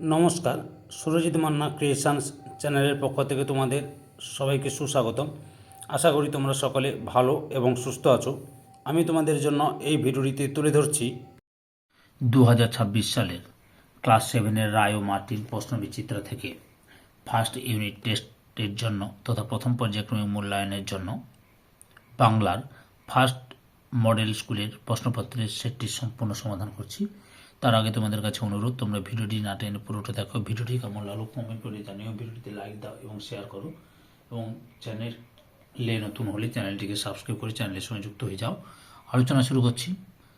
নমস্কার, সুরজিৎ মান্না ক্রিয়েশনস চ্যানেলের পক্ষ থেকে তোমাদের সবাইকে সুস্বাগতম। আশা করি তোমরা সকলে ভালো এবং সুস্থ আছো। আমি তোমাদের জন্য এই ভিডিওটিতে তুলে ধরছি 2026 সালের ক্লাস 7-এর রায় ও মার্টিন প্রশ্নবিচিত্রা থেকে ফার্স্ট ইউনিট টেস্টের জন্য তথা প্রথম পর্যায়ক্রমিক মূল্যায়নের জন্য বাংলার ফার্স্ট মডেল স্কুলের প্রশ্নপত্রের সেটটি সম্পূর্ণ সমাধান করছি। তার আগে তোমাদের কাছে অনুরোধ, তোমরা ভিডিওটি না টেনে পুরোটা দেখো। ভিডিওটি কেমন লাগলো কমেন্ট করে জানিও, ভিডিওটিতে লাইক দাও এবং শেয়ার করো, এবং চ্যানেলে নতুন হলে চ্যানেলটিকে সাবস্ক্রাইব করে চ্যানেলের সঙ্গে যুক্ত হয়ে যাও। আলোচনা শুরু করছি।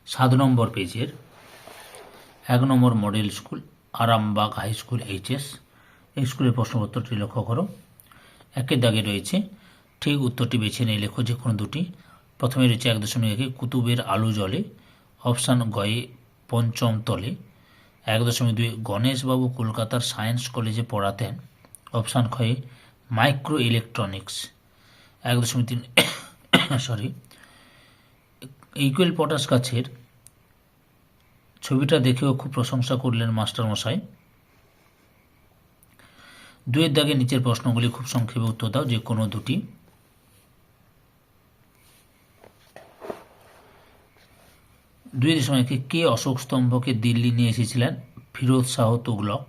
7 নম্বর পেজের 1 number model school Arambagh high school HS, এই স্কুলের প্রশ্নপত্রটি লক্ষ্য করো। 1-এর দাগে রয়েছে ঠিক উত্তরটি বেছে নিয়ে লেখো যে কোনো দুটি। প্রথমে রয়েছে 1.1 কুতুবের আলো জ্বলে, অপশান গয়ে পঞ্চম তলে। 1.2 গণেশবাবু কলকাতার সায়েন্স কলেজে পড়াতেন, অপশান খয়ে মাইক্রো ইলেকট্রনিক্স। 1.3 ইকুয়েল পটাশ গাছের ছবিটা দেখেও খুব প্রশংসা করলেন মাস্টারমশাই। 2-এর দাগে নিচের প্রশ্নগুলি খুব সংক্ষেপে উত্তর দাও যে কোনো দুটি। 2.1 কে অশোক স্তম্ভকে দিল্লি নিয়ে এসেছিলেন? ফিরোজ শাহ তুগলক।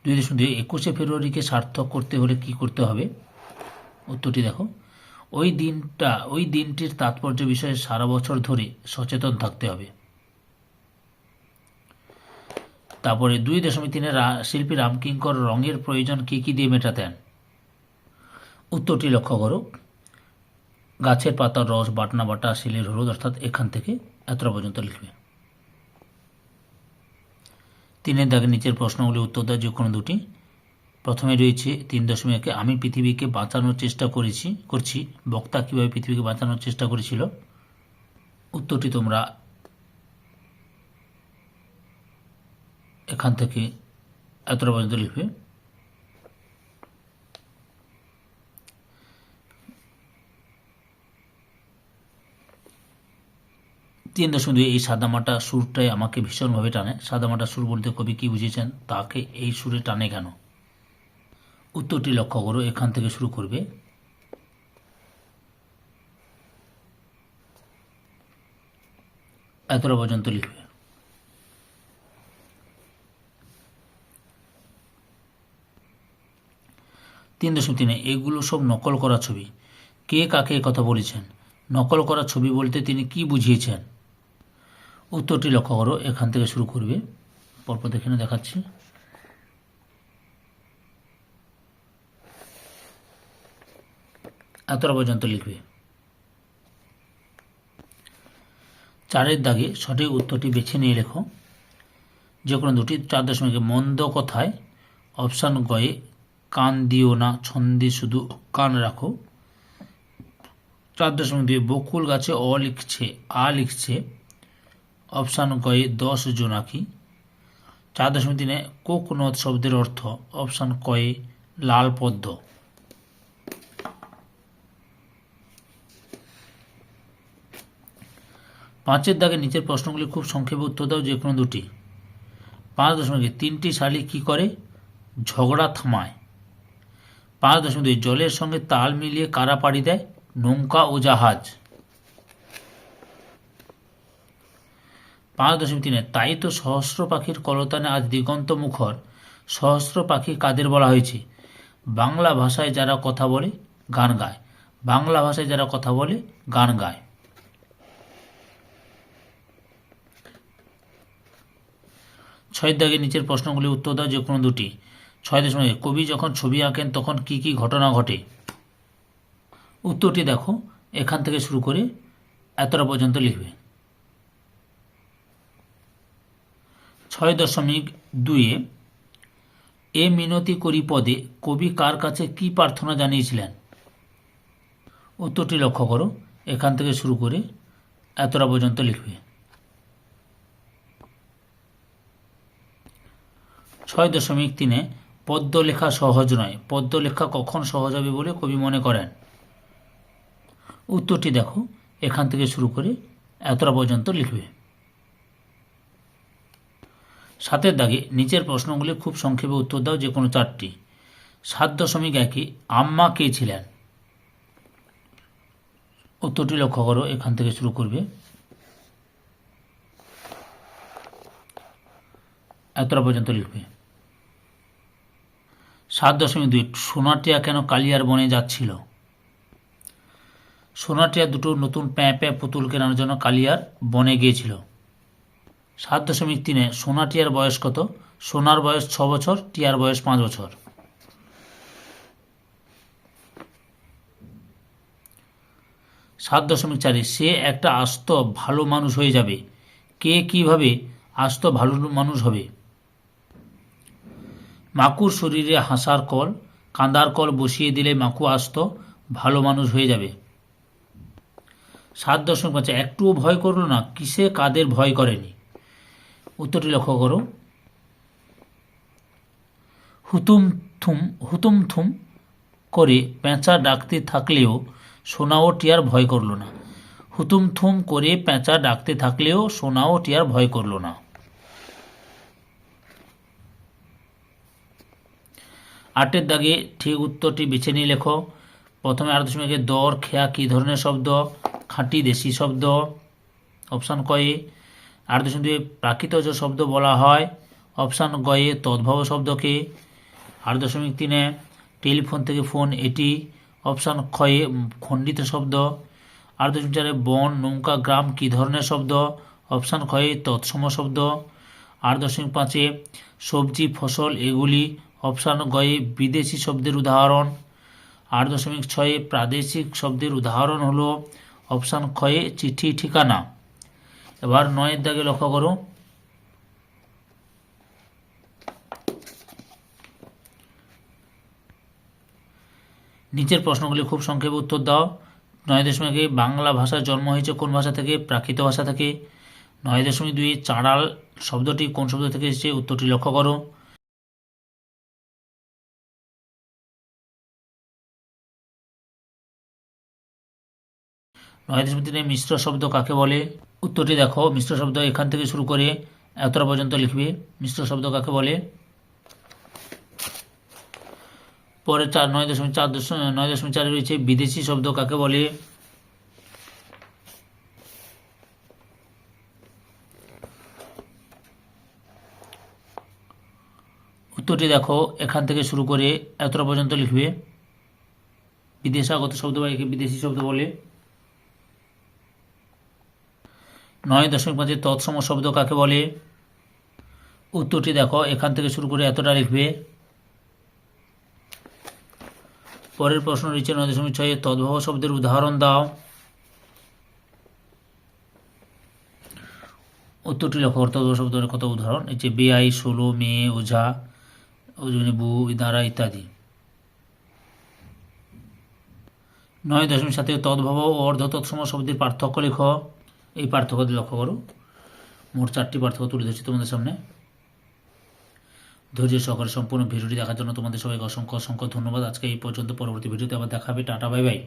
2.2 21শে ফেব্রুয়ারিকে সার্থক করতে হলে কি করতে হবে? উত্তরটি দেখো, ওই দিনটির তাৎপর্য বিষয়ে সারা বছর ধরে সচেতন থাকতে হবে। তারপরে 2.3 শিল্পী রামকিঙ্কর রঙের প্রয়োজন কী কী দিয়ে মেটাতেন? উত্তরটি লক্ষ্য করো, গাছের পাতার রস, বাটনা বাটা, শিলের হলুদ, অর্থাৎ এখান থেকে এতটা পর্যন্ত লিখবে। 3-এর দাগে নিচের প্রশ্নগুলি উত্তর দেয় যে কোনো দুটি। প্রথমে রয়েছে 3.1 আমি পৃথিবীকে বাঁচানোর চেষ্টা করছি, বক্তা কীভাবে পৃথিবীকে বাঁচানোর চেষ্টা করেছিল? উত্তরটি তোমরা এখান থেকে এতটা পর্যন্ত লিখবে। 3.2 এই সাদামাটা সুরটাই আমাকে ভীষণভাবে টানে। সাদামাটা সুর বলতে কবি কি বুঝেছেন? তাকে এই সুরে টানে কেন? উত্তরটি লক্ষ্য করো, এখান থেকে শুরু করবে। এতটা পর্যন্ত লিখবে। 3.3 এগুলো সব নকল করা ছবি, কে কাকে কথা বলেছেন? নকল করা ছবি বলতে তিনি কি বুঝিয়েছেন? উত্তরটি লক্ষ্য করো, এখান থেকে শুরু করবে। পরপর এখানে দেখাচ্ছি। এতটা পর্যন্ত লিখবে। 4-এর দাগে সঠিক উত্তরটি বেছে নিয়ে লেখো যে কোনো দুটি। 4.1 মন্দ কথায়, অপশান গয়ে কান দিও না, ছন্দে শুধু কান রাখো। 4.2 বকুল গাছে আ লিখছে, অপশান গয়ে 10 জোনাকি। 4.3 কোকনদ শব্দের অর্থ, অপশান কয়ে লাল পদ্ম। 5-এর দাগে নিচের প্রশ্নগুলি খুব সংক্ষেপে উত্তর দাও যে কোনো দুটি। 5.1 3টি শালিক কি করে? ঝগড়া থামায়। 5.2 জলের সঙ্গে তাল মিলিয়ে কারা পাড়ি দেয়? নৌকা ও জাহাজ। 5.3 তাই তো সহস্র পাখির কলতানে আজ দিগন্ত মুখর। সহস্র পাখি কাদের বলা হয়েছে? বাংলা ভাষায় যারা কথা বলে গান গায়। বাংলা ভাষায় যারা কথা বলে গান গায়। 6-এর দাগে নিচের প্রশ্নগুলি উত্তর দাও যে কোনো দুটি। 6.1 কবি যখন ছবি আঁকেন তখন কি কি ঘটনা ঘটে? উত্তরটি দেখো, এখান থেকে শুরু করে এতটা পর্যন্ত লিখবে। 6.2 এ মিনতি করি পদে কবি কার কাছে কি প্রার্থনা জানিয়েছিলেন? উত্তরটি লক্ষ্য করো, এখান থেকে শুরু করে এতটা পর্যন্ত লিখবে। 6.3 পদ্য লেখা সহজ নয়, পদ্য লেখা কখন সহজ হবে বলে কবি মনে করেন? উত্তরটি দেখো, এখান থেকে শুরু করে এতটা পর্যন্ত লিখবে। সাতের দাগে নিচের প্রশ্নগুলি খুব সংক্ষেপে উত্তর দাও, যে কোনো 4টি। 7.1 আম্মা কে ছিলেন? উত্তরটি লক্ষ্য করো, এখান থেকে শুরু করবে, এতটা পর্যন্ত লিখবে। 7.2 সোনাটিয়া কেন কালিয়ার বনে যাচ্ছিল? সোনাটিয়া দুটো নতুন প্যাঁ প্যাঁ পুতুল কেনার জন্য কালিয়ার বনে গিয়েছিল। 7.3 সোনাটিয়ার বয়স কত? সোনার বয়স 6 বছর, টিয়ার বয়স 5 বছর। 7.4 সে একটা আস্ত ভালো মানুষ হয়ে যাবে। কে কিভাবে আস্ত ভালো মানুষ হবে? মাকুর শরীরে হাসার কল, কাঁদার কল বসিয়ে দিলে মাকু আস্ত ভালো মানুষ হয়ে যাবে। 7.5 একটুও ভয় করলো না, কিসে কাদের ভয় করেনি? উত্তরটি লক্ষ্য করো। হুতুম থুম করে পেঁচা ডাকতে থাকলেও সোনা ও টিয়ার ভয় করল না। হুতুম থুম করে পেঁচা ডাকতে থাকলেও সোনা ও টিয়ার ভয় করল না। 8 দাগে ঠিক উত্তরটি বেছে নিয়ে লেখো। প্রথমে 8.1 দর খেয়া কী ধরনের শব্দ? খাঁটি দেশি শব্দ। অপশান কয়ে। 8.2 প্রাকৃতজ শব্দ বলা হয়। অপশান গয়ে তদ্ভব শব্দকে। 8.3 টেলিফোন থেকে ফোন এটি। অপশান ক্ষয়ে খণ্ডিত শব্দ। 8.4 বন নৌকা গ্রাম কী ধরনের শব্দ? অপশান ক্ষয়ে তৎসম শব্দ। 8.5 সবজি ফসল এগুলি। অপশান গয়ে বিদেশি শব্দের উদাহরণ। 8.6 প্রাদেশিক শব্দের উদাহরণ হলো অপশান ক্ষয়ে চিঠি ঠিকানা। এবার 9 দাগে লক্ষ্য করো। নিচের প্রশ্নগুলি খুব সংক্ষেপে উত্তর দাও। 9.1 বাংলা ভাষার জন্ম হয়েছে কোন ভাষা থেকে? প্রাকৃত ভাষা থেকে। 9.2 চাঁড়াল শব্দটি কোন শব্দ থেকে এসেছে? উত্তরটি লক্ষ্য করো। 9.3 মিশ্র শব্দ কাকে বলে? উত্তরটি দেখো, মিশ্র শব্দ এখান থেকে শুরু করে এতটা পর্যন্ত লিখবে। মিশ্র শব্দ কাকে বলে? পরে 9.4 রয়েছে বিদেশি শব্দ কাকে বলে? উত্তরটি দেখো, এখান থেকে শুরু করে এতটা পর্যন্ত লিখবে। বিদেশাগত শব্দ বা একে বিদেশি শব্দ বলে। 9.5 তৎসম শব্দ কাকে বলে? উত্তরটি দেখো, এখান থেকে শুরু করে এতটা লিখবে। পরের প্রশ্ন রয়েছে 9.6 তদ্ভব শব্দের উদাহরণ দাও। উত্তরটি লক্ষ্য করতে তদ্ভব শব্দের কত উদাহরণ? এই যে বেআই, ষোলো, মেয়ে, ওঝা, ওজনী, বউ, দ্বারা ইত্যাদি। 9.7 তদ্ভব ও অর্ধ তৎসম শব্দের পার্থক্য লেখ। এই পার্থক্য লক্ষ্য করো। মোট 4টি পার্থক্য তুলে ধরছি তোমাদের সামনে। ধৈর্য সহকারে সম্পূর্ণ ভিডিওটি দেখার জন্য তোমাদের সবাইকে অসংখ্য অসংখ্য ধন্যবাদ। আজকে এই পর্যন্ত। পরবর্তী ভিডিওতে আবার দেখা হবে। Tata, bye bye.